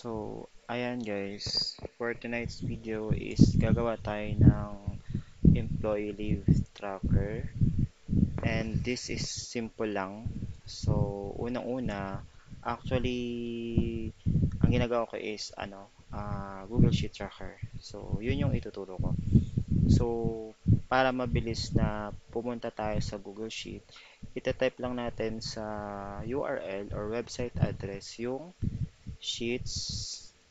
So, ayan guys, for tonight's video is gagawa tayo ng employee leave tracker, and this is simple lang. So, unang-una, actually ang ginagawa ko is Google Sheet Tracker. So, yun yung ituturo ko. So, para mabilis na pumunta tayo sa Google Sheet, itatype lang natin sa URL or website address yung sheets.new.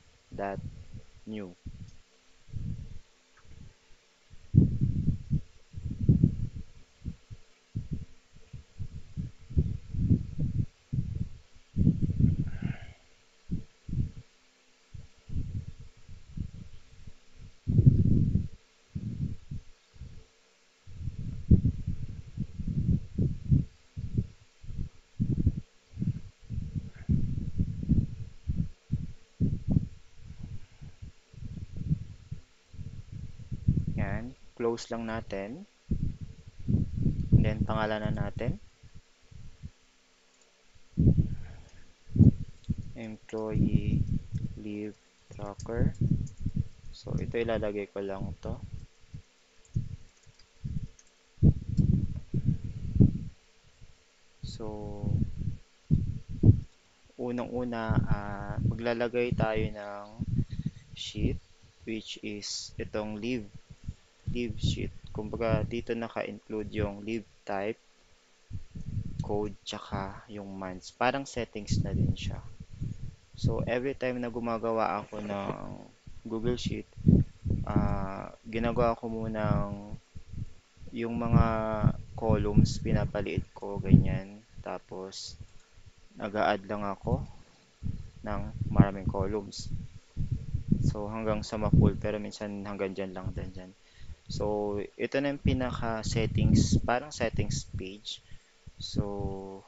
Yan, close lang natin. And then, pangalanan natin, employee leave tracker. So, ito ilalagay ko lang to. So, unang-una, maglalagay tayo ng sheet, which is itong leave sheet. Kumbaga, dito naka-include yung leave type, code, tsaka yung months. Parang settings na din siya. So, every time na gumagawa ako ng Google Sheet, ginagawa ko munang yung mga columns pinapaliit ko, ganyan. Tapos, nag-a-add lang ako ng maraming columns. So, hanggang sa ma-full, pero minsan hanggang dyan lang din dyan. So, ito na yung pinaka-settings, parang settings page. So,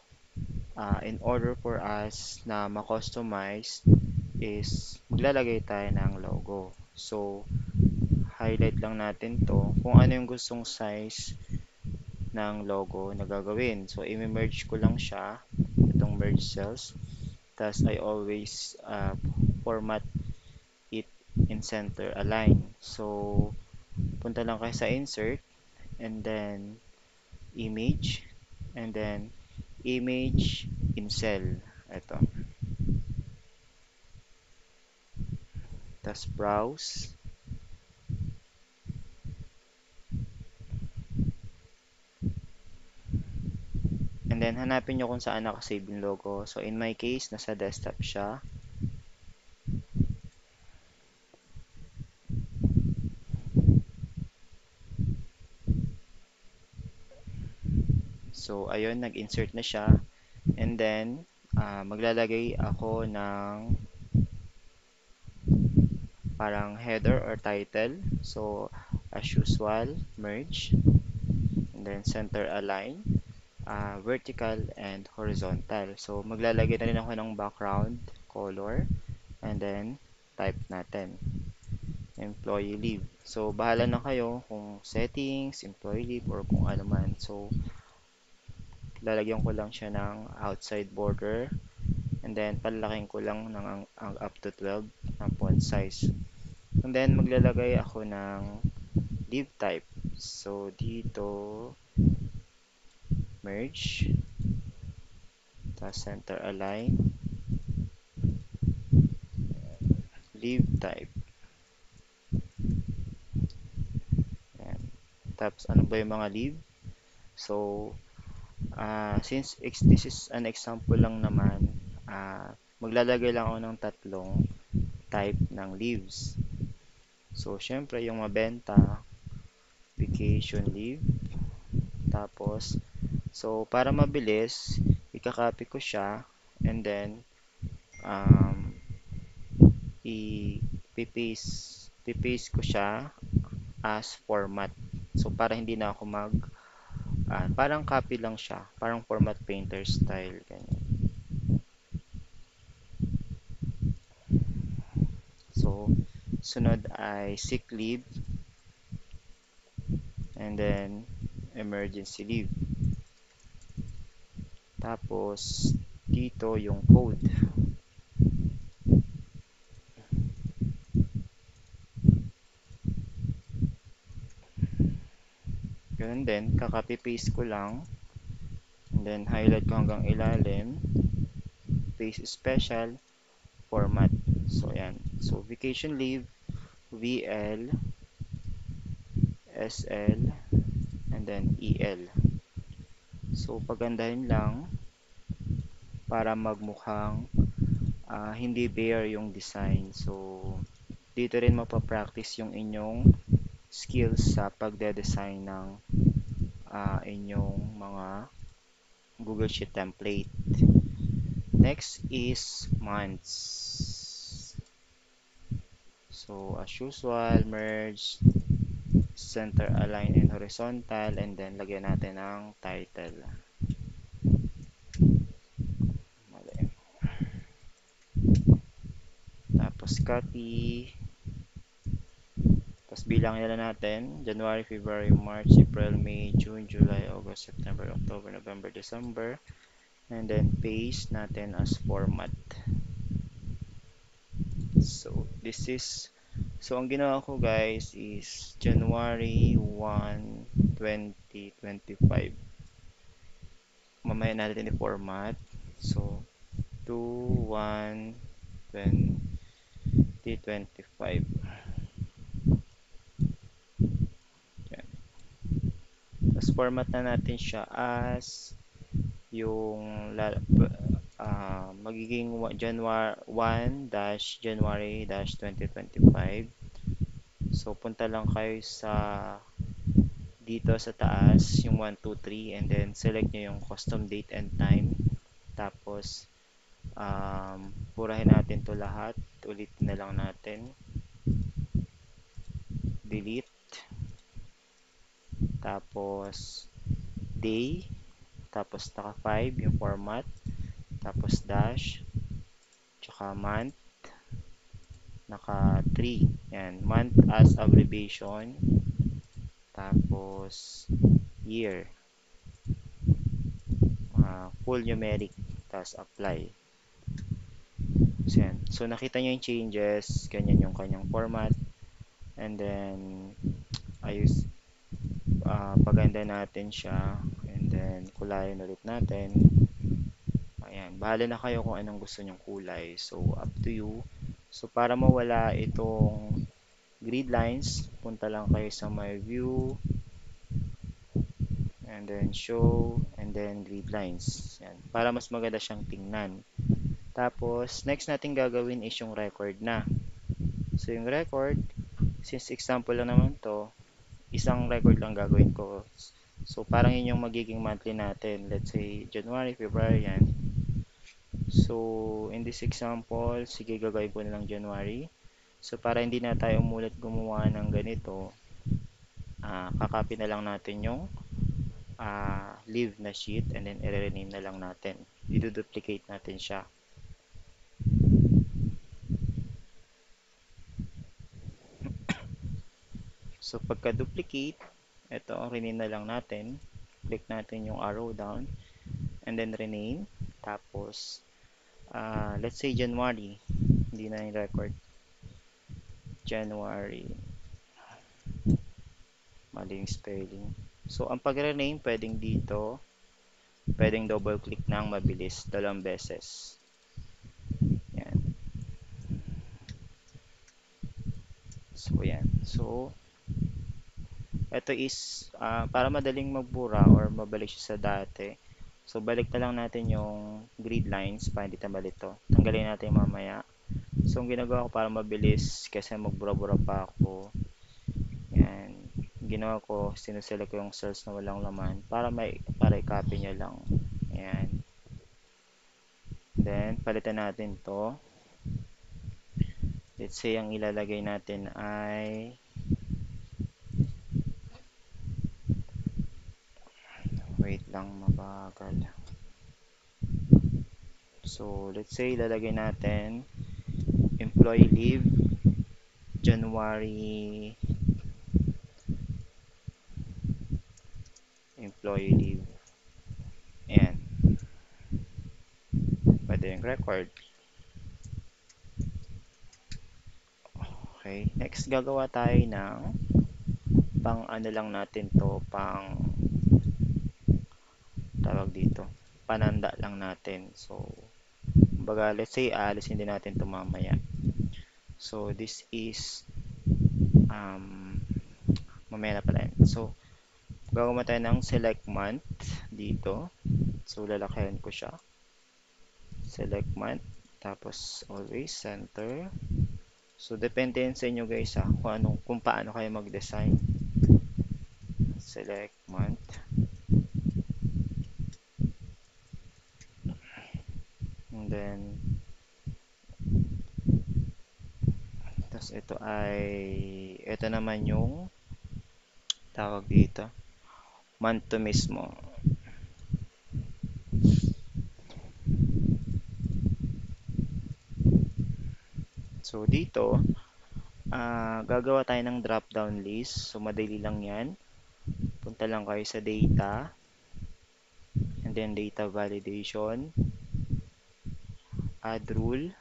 in order for us na ma-customize is maglalagay tayo ng logo. So, highlight lang natin to kung ano yung gustong size ng logo na gagawin. So, i-merge ko lang siya, itong merge cells. Tapos, I always format it in center align. So, punta lang kayo sa insert, and then image, and then image in cell. Ito. Tapos, browse. And then, hanapin nyo kung saan nakasave yung logo. So, in my case, nasa desktop siya. So, ayun, nag-insert na siya. And then, maglalagay ako ng parang header or title. So, as usual, merge. And then, center align. Vertical and horizontal. So, maglalagay na rin ako ng background color. And then, type natin. Employee leave. So, bahala na kayo kung settings, employee leave, or kung ano man. So, lalagyan ko lang siya ng outside border. And then, palaking ko lang ng ang up to 12 na font size. And then, maglalagay ako ng leave type. So, dito, merge, tapos center align, leave type. Ayan. Tapos, ano ba yung mga leave? So, since this is an example lang naman, maglalagay lang ako ng tatlong type ng leaves. So, syempre, yung mabenta, vacation leave. Tapos, so, para mabilis, ikakopy ko siya, and then, i-paste ko siya as format. So, para hindi na ako parang copy lang siya. Parang format painter style. Ganyan. So, sunod ay sick leave, and then emergency leave. Tapos, dito yung code. Ganun din, kaka-paste ko lang. And then, highlight ko hanggang ilalim. Paste special, format. So, yan. So, vacation leave, VL, SL, and then EL. So, pagandahin lang para magmukhang hindi bare yung design. So, dito rin mapapractice yung inyong skills sa pagde-design ng inyong mga Google Sheet template. Next is months. So, as usual, merge, center align and horizontal, and then lagyan natin ng title. Mali. Tapos copy. Tapos bilang nila natin, January, February, March, April, May, June, July, August, September, October, November, December. And then paste natin as format. So, so ang ginawa ko guys is January 1, 2025. Mamaya natin i-format. So, 2, 1, 2025. Yan. Tapos format na natin siya as yung magiging January 1-January-2025. So, punta lang kayo dito sa taas, yung 1, 2, 3, and then select nyo yung custom date and time. Tapos, purahin natin to lahat. Ulitin na lang natin. Delete. Tapos, day. Tapos, naka 5 yung format. Tapos, dash. Tsaka month. Naka 3. Yan. Month as abbreviation. Tapos, year. Full numeric. Tapos, apply. So, yan. So, nakita nyo yung changes. Ganyan yung kanyang format. And then, paganda natin siya. And then, kulayan ulit natin. Ayan. Bahala na kayo kung anong gusto nyong kulay. So, up to you. So, para mawala itong grid lines, punta lang kayo sa my view. And then, show. And then, grid lines. Yan. Para mas maganda siyang tingnan. Tapos, next natin gagawin is yung record na. So, yung record, since example lang naman to, isang record lang gagawin ko. So, parang yun yung magiging monthly natin. Let's say, January, February, yan. So, in this example, sige, gagawin ko na lang January. So, para hindi na tayo umulit gumawa ng ganito, kakopy na lang natin yung leave na sheet and then i-rename na lang natin. I-duplicate natin siya. So, pagka-duplicate, ito, rename na lang natin. Click natin yung arrow down and then rename. Tapos, let's say January. Hindi na yung record. January. Mali yung spelling. So, ang pag-rename, pwedeng dito. Pwedeng double click ng mabilis. 2 beses. Yan. So, yan. So, ito is para madaling magbura or mabalik siya sa dati. So, balik na lang natin yung grid lines para hindi tama ito. Tanggalin natin mamaya. So, ang ginagawa ko para mabilis kasi magbura-bura pa ako. Yan. Ginawa ko, sinuselect ko yung cells na walang laman para i-copy nyo lang. Ayan. Then, palitan natin to. Let's say, ang ilalagay natin ay wait lang, mabagal. So, let's say, ilalagay natin employee leave January employee leave. Ayan. Pwede yung record. Okay. Next, gagawa tayo ng pang ano lang natin to, pang tawag dito, pananda lang natin. So, baga, let's say, alisin din natin to mamaya. So, this is, um, mamaya na pala yan. So, gagawa tayo ng select month dito. So, lalakayan ko siya. Select month. Tapos, always center. So, depende yan sa inyo guys ha, kung paano kayo mag-design. Select month. And then, tapos ito naman yung tawag dito, month to mismo. So, dito, gagawa tayo ng drop down list. So, madali lang yan. Punta lang kayo sa data. And then, data validation. Add rule.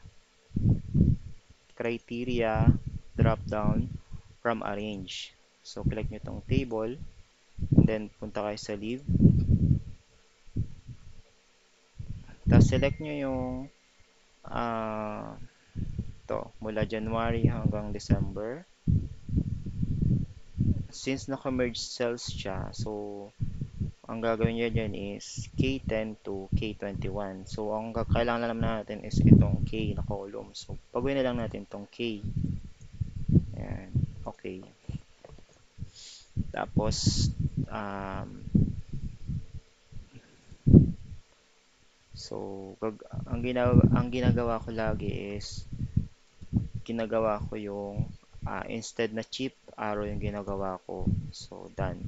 Criteria. Drop down from arrange. So, click nyo itong table. And then, punta kayo sa leave. Tapos, select nyo yung mula January hanggang December. Since naka-merge cells siya, so, ang gagawin nyo dyan is K10 to K21. So, ang kailangan naman natin is itong K na column. So, pagawin na lang natin itong K. Ayan. Okay. Tapos, so, ang ginagawa ko lagi is, ginagawa ko yung, instead na chip, arrow yung ginagawa ko. So, done.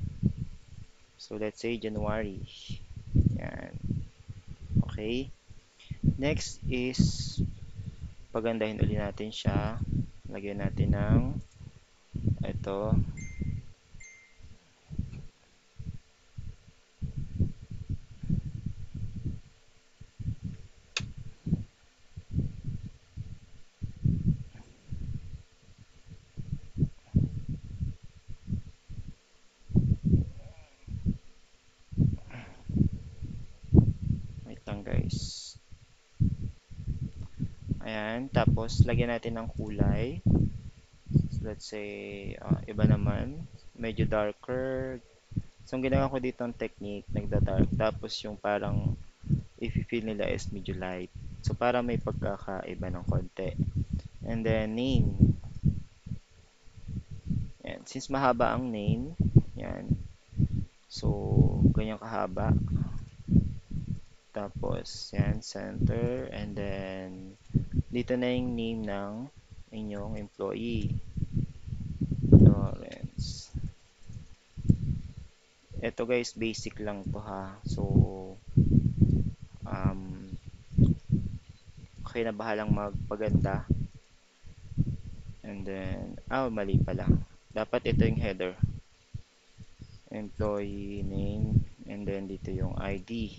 So, let's say January. Ayan. Okay. Next is, pagandahin ulit natin siya. Lagyan natin ng ito. Wait lang guys. Ayan. Tapos, lagyan natin ng kulay. So, let's say, iba naman. Medyo darker. So, ang ginawa ko dito ang technique, nagda-dark. Tapos, yung parang, if-feel nila is medyo light. So, para may pagkakaiba ng konti. And then, name. Yan. Since mahaba ang name, yan. So, ganyan kahaba. Tapos, yan, center. And then, dito na yung name ng inyong employee. Lawrence. Ito guys, basic lang to ha. So, kayo na bahalang magpaganda. And then, mali pala. Dapat ito yung header. Employee name. And then, dito yung ID.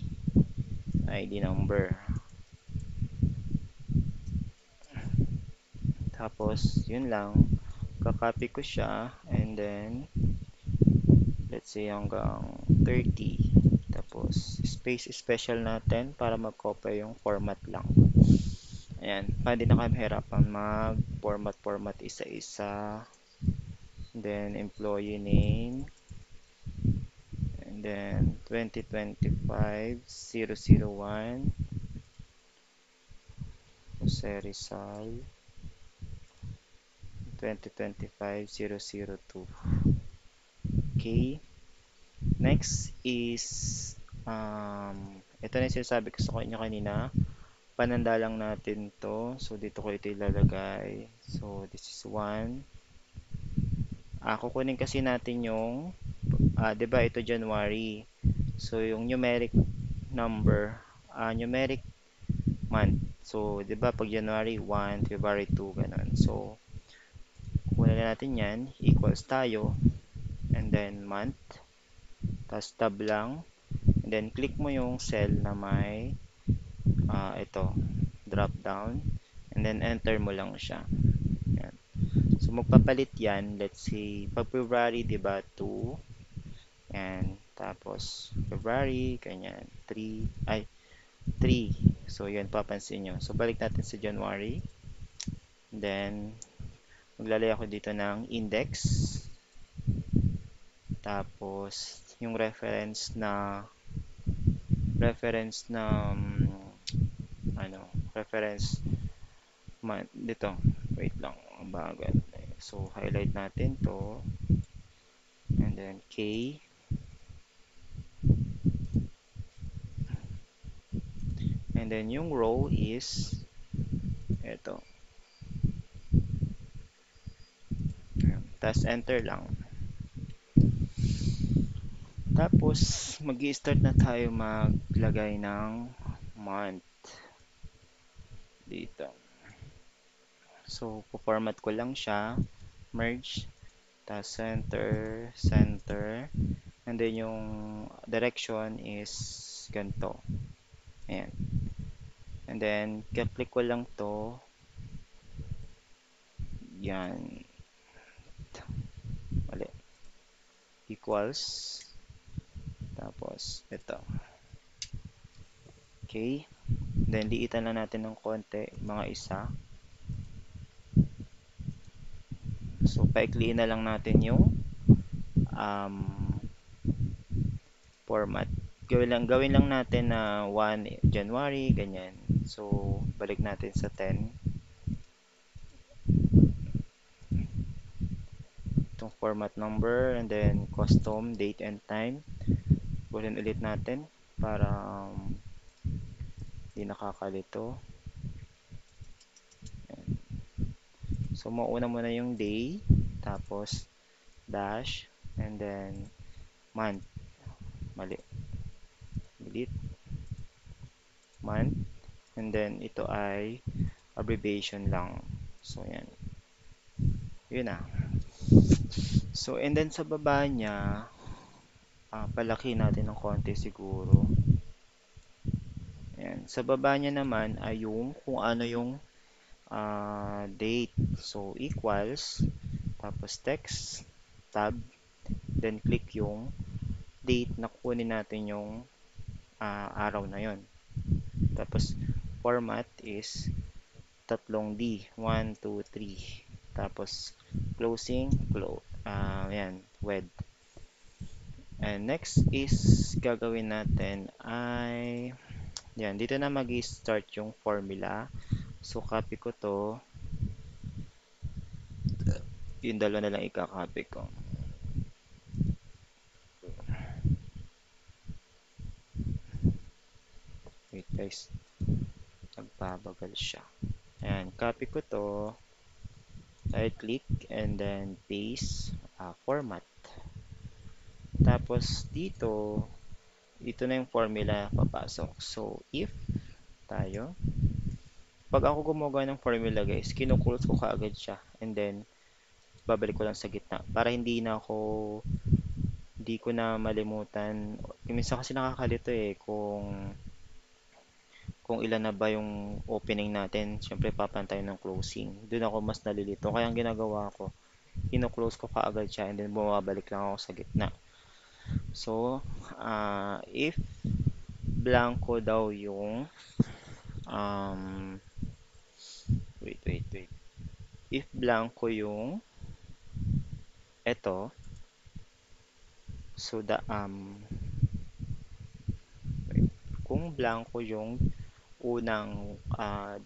ID number. Tapos, yun lang. Kakopy ko siya. And then, let's say hanggang 30. Tapos, space special natin para mag-copy yung format lang. Ayan. Para di na kayo mahirapan mag-format isa-isa. Then, employee name. And then, 2025-001. Jose Rizal. 2025-002. Okay. Next is, ito na yung sinasabi ko sa kanya kanina. Pananda lang natin to. So, dito ko ito ilalagay. So, this is 1. Kukunin kasi natin yung, 'di ba ito January. So, yung numeric number, numeric month. So, 'di ba pag January 1, February 2, ganun. So, kunin natin 'yan, equals tayo, and then month, tapos tab lang, and then click mo yung cell na may ito, drop down, and then enter mo lang siya. Yan. So, magpapalit yan. Let's say, pag February, di ba, 2. And tapos, February, ganyan, 3. Ay, 3. So, yan, papansin nyo. So, balik natin sa January. Then, maglalagay ako dito ng index. Tapos, yung reference na, ano, reference dito. Wait lang, ang bagal. So, highlight natin to. And then, K. And then, yung row is, ito. Tapos, enter lang. Tapos, mag-i-start na tayo maglagay ng month dito. So, po-format ko lang siya. Merge. Tapos, center, center. And then, yung direction is ganito. Ayan. And then, click ko lang to. Yan. Mali. Equals. Tapos, ito. Okay. Then, liitan lang natin ng konti, mga isa. So, paikliin na lang natin yung um, format. Gawin lang natin na 1 January, ganyan. So, balik natin sa 10. Itong format number, and then custom, date and time. Buhin ulit natin para hindi nakakalito. So, mauna muna yung day, tapos dash, and then month. Mali. Delete. Month. And then, ito ay abbreviation lang. So, yan. Yun na. So, and then sa baba niya, palaki natin ng konti siguro. Ayan. Sa baba niya naman ay yung kung ano yung date. So, equals, tapos text, tab, then click yung date na kunin natin yung araw na yon. Tapos, format is tatlong D. 1, 2, 3. Tapos, closing, yan, wed. And next is gagawin natin ay yan, dito na mag-start yung formula. So, copy ko to. Yung dalawa na lang i-copy ko. Wait guys, nagbabagal siya. Ayan, copy ko to. Right click and then paste format. Tapos dito, ito na yung formula papasok. So, if tayo, pag ako gumagawa ng formula guys, kinukulot ko kaagad siya. And then, babalik ko lang sa gitna. Para hindi ko na malimutan. Minsan kasi nakakalito kung ilan na ba yung opening natin. Siyempre, papantay ng closing. Doon ako mas nalilito. Kaya ang ginagawa ko, kino-close ko kaagad siya and then bumabalik lang ako sa gitna. So, if blanco daw yung wait. If blanco yung eto, so kung blanco yung unang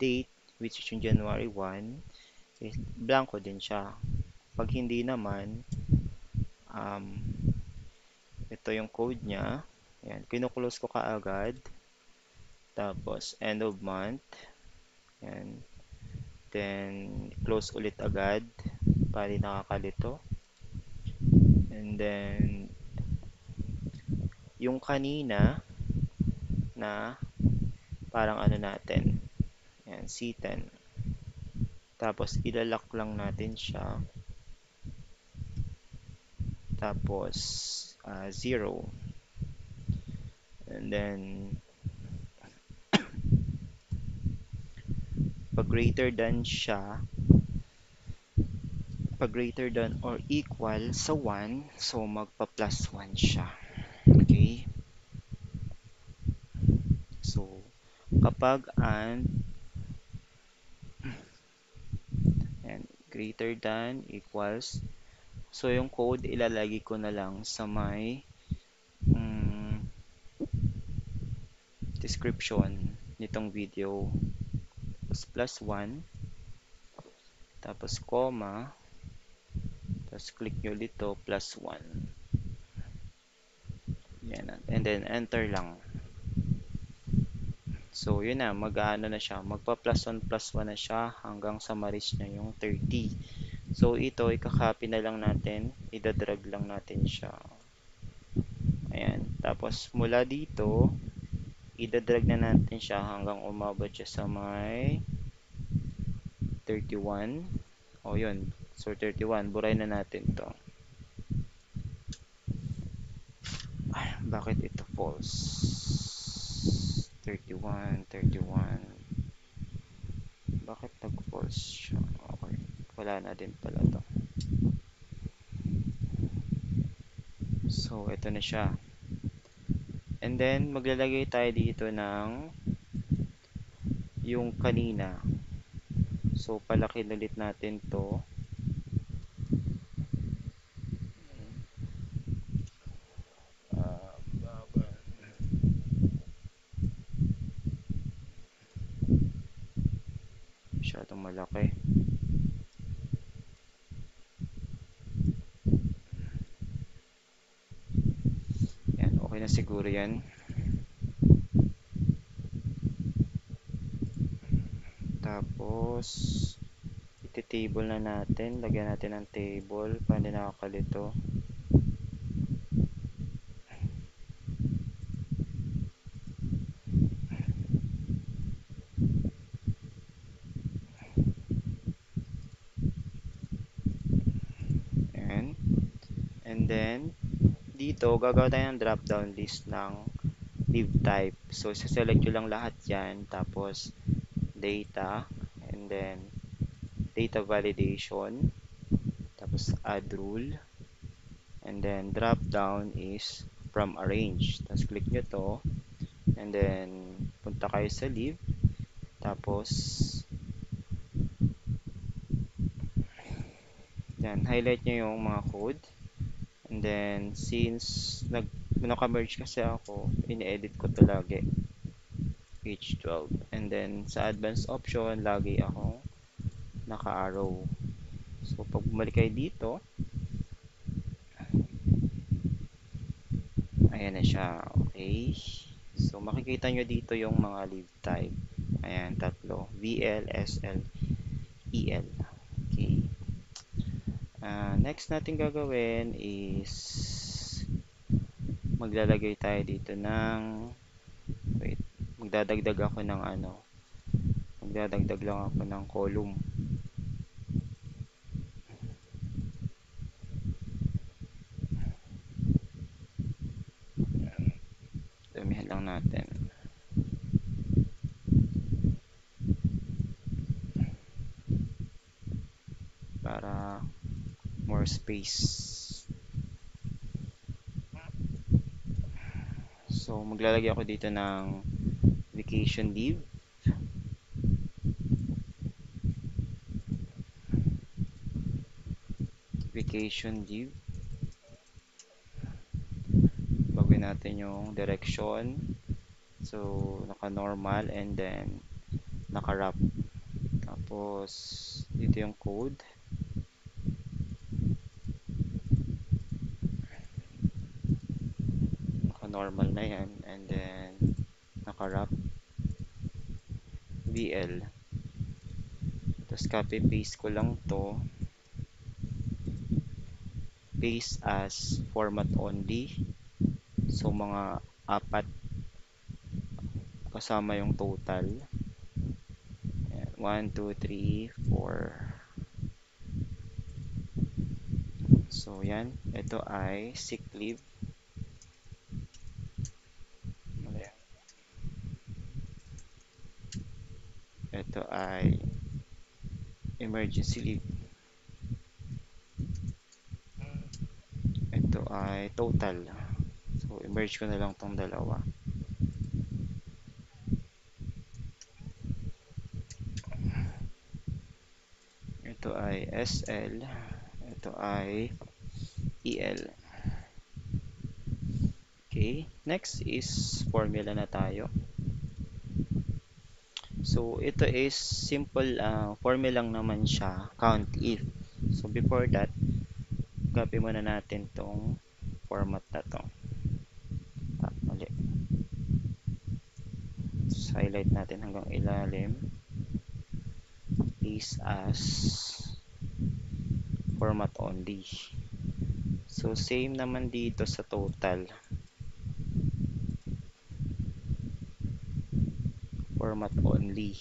date, which is yung January 1, is blanco din siya. Pag hindi naman, ito yung code niya. Ayan, kinuklose ko kaagad. Tapos, end of month. Ayan. Then, close ulit agad. Para di nakakalito. And then, yung kanina na parang ano natin. Ayan, C10. Tapos, ilalak lang natin siya. Tapos, 0. And then, pag greater than siya, pag greater than or equal sa 1, so magpa plus 1 siya. Okay? So, kapag and greater than equals, so yung code ilalagay ko na lang sa may description nitong video. Tapos plus 1, tapos comma, tapos click nyo dito, plus 1. Yan, and then enter lang. So, yun na, mag-ano na siya, magpa plus 1 na siya hanggang sa ma-reach na yung 30. So, ito, ikakopy na lang natin, idadrag lang natin siya. Ayan, tapos mula dito, idadrag na natin siya hanggang umabot siya sa may 31. O, yun. So, 31, buray na natin to. Ay, bakit ito false? 31, 31. Bakit nag-false siya? Okay. Wala na din pala to. So, ito na siya. And then, maglalagay tayo dito ng yung kanina. So, palaki ulit natin to. Masyadong malaki. Yan, okay na siguro yan. Tapos, iti-table na natin. Lagyan natin ng table para hindi nakakalito. Ayan. And then, dito, gagawa tayo ng drop-down list ng div type. So, select nyo lang lahat yan. Tapos, data. And then, data validation. Tapos, add rule. And then, drop-down is from arrange. Tapos, click nyo to. And then, punta kayo sa leave. Tapos, yan, highlight nyo yung mga code. And then, since naka-merge kasi ako, ini-edit ko to lagi. Page 12. And then, sa advanced option, lagi akong naka-arrow. So, pag bumalik kayo dito, ayan na siya. Okay. So, makikita nyo dito yung mga leave type. Ayan, tatlo. VL, SL, EL. Okay. Next natin gagawin is maglalagay tayo dito ng wait, magdadagdag ako ng magdadagdag lang ako ng column. Damihan lang natin para more space. So, maglalagay ako dito ng vacation leave. Vacation leave. Baguhin natin yung direction. So, naka-normal and then naka-wrap. Tapos, dito yung code. Naka-normal na yan. And then, naka-wrap. VL. Tapos, copy-paste ko lang to. Paste as format only. So, mga 4 kasama yung total. 1, 2, 3, 4. So, yan. Ito ay sick leave. Ito ay emergency leave. ay total. So, i-merge ko na lang tong dalawa. Ito ay SL, ito ay EL. Okay, next is formula na tayo. So, ito is simple formula lang naman siya, count if. So, before that, copy muna natin tong format na to. Mali. So, highlight natin hanggang ilalim. Paste as format only. So, same naman dito sa total. Format only.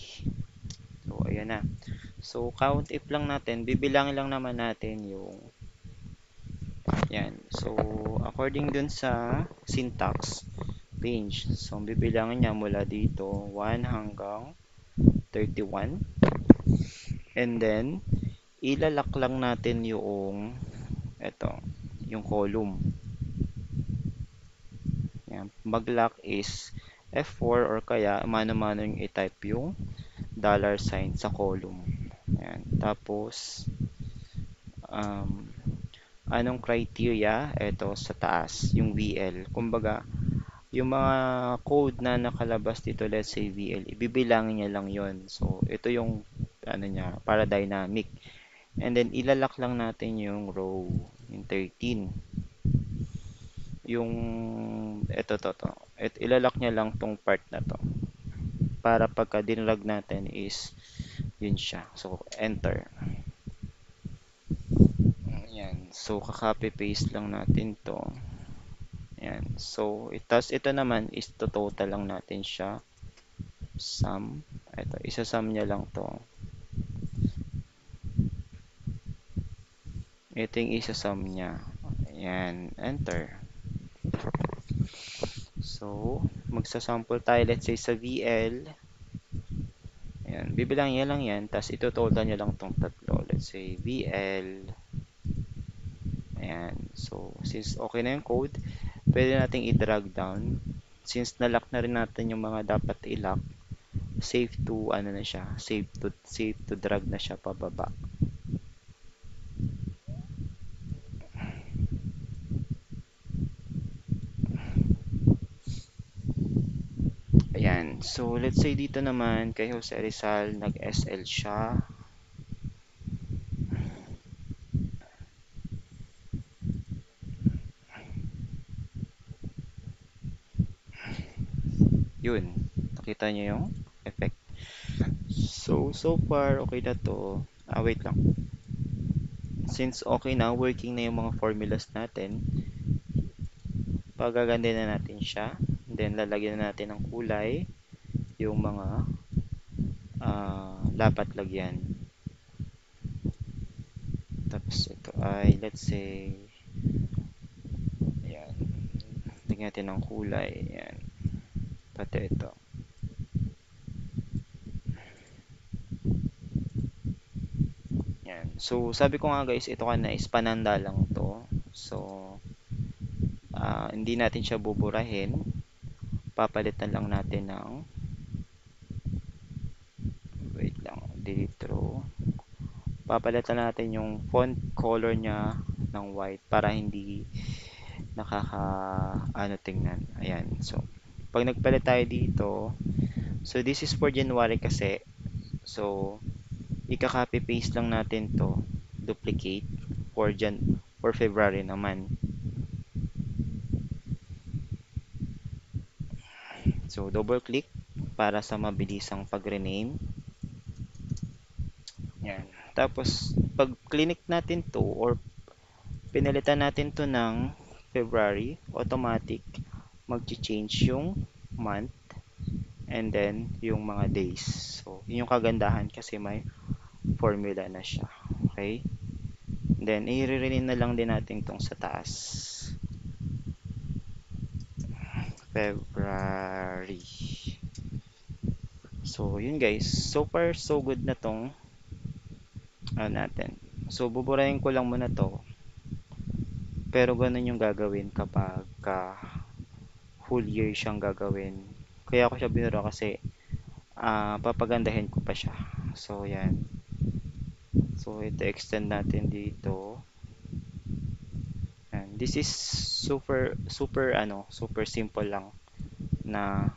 So, ayan na. So, count if lang natin. Bibilangin lang naman natin yung yan. So, according dun sa syntax, range. So, bibilangin niya mula dito 1 hanggang 31. And then, ilalak lang natin yung ito, yung column. Yan. Mag-lock is F4 or kaya mano-mano yung i-type yung $sign sa column. Yan. Tapos, um, anong criteria? Ito sa taas, yung VL. Kumbaga, yung mga code na nakalabas dito, let's say VL, ibibilangin niya lang yon. So, ito yung ano niya, para dynamic. And then, ilalak lang natin yung row, yung 13. Yung, ito. Ilalak niya lang tong part na to. Para pagka dinrag natin is, yun siya. So, enter. Ayan. So, kakopy paste lang natin to. Ayan. So, ito naman is to total lang natin siya. Sum. Ito, isa-sum niya lang to. Ito yung isa-sum niya. Ayan. Enter. So, magsasample tayo. Let's say sa VL. Ayan. Bibilang niya lang yan. Tapos, ito total niya lang tong tatlo. Let's say VL. Ayan. So, since okay na yung code, pwede nating i-drag down. Since nalock na rin natin yung mga dapat i-lock, safe to ano na siya, safe to drag na siya pababa. Ayan. So, let's say dito naman kay Jose Rizal, nag-SL siya. Yun. Nakita niyo yung effect. So far, okay na to. Wait lang. Since okay na, working na yung mga formulas natin, pagaganda na natin siya. Then, lalagyan na natin ng kulay yung mga dapat lagyan. Tapos, ito ay, let's say, ayan. Lagyan natin ng kulay. Ayan. Pati ito. Ayan. So, sabi ko nga guys, ito na is pananda lang to. So, hindi natin siya buburahin. Papalitan lang natin ng wait lang, delete row. Papalitan natin yung font color niya ng white para hindi ano tingnan. Ayan. So, pag nagpalit tayo dito, so this is for January kasi. So, ika-copy paste lang natin to, duplicate for February naman. So, double click para sa mabilisang pag-rename. Yan. Tapos, pag clinic natin to or pinalitan natin to ng February, automatic mag-change yung month and then yung mga days. So, yun yung kagandahan kasi may formula na siya. Okay? Then, i-rename na lang din natin tong sa taas. February. So, yun guys. So far, so good na tong natin. So, buburahin ko lang muna to. Pero ganun yung gagawin kapag whole year siyang gagawin. Kaya ako siya binura kasi papagandahin ko pa siya. So yan. So ito extend natin dito. Yan. This is super super simple lang na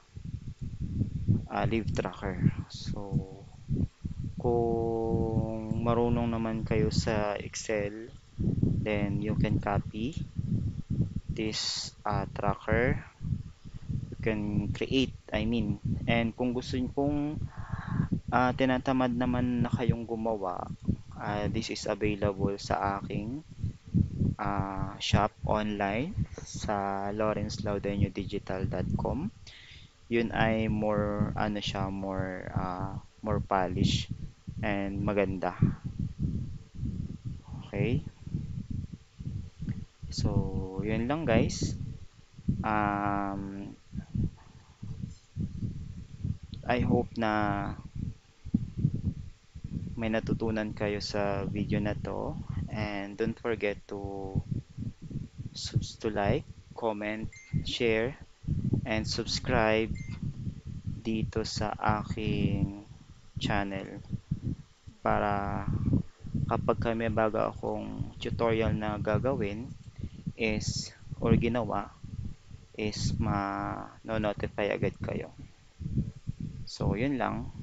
leave tracker. So kung marunong naman kayo sa Excel, then you can copy this tracker. You can create, I mean. And kung gusto niyo, kung tinatamad naman na kayong gumawa, this is available sa aking shop online sa lawrencelaudeniodigital.com. Yun ay more ano siya, more polish and maganda. Okay? So, yun lang guys. Um, I hope na may natutunan kayo sa video na to, and don't forget to like, comment, share, and subscribe dito sa aking channel para kapag may bago akong tutorial na gagawin is or ginawa is ma-notify agad kayo. So, yun lang.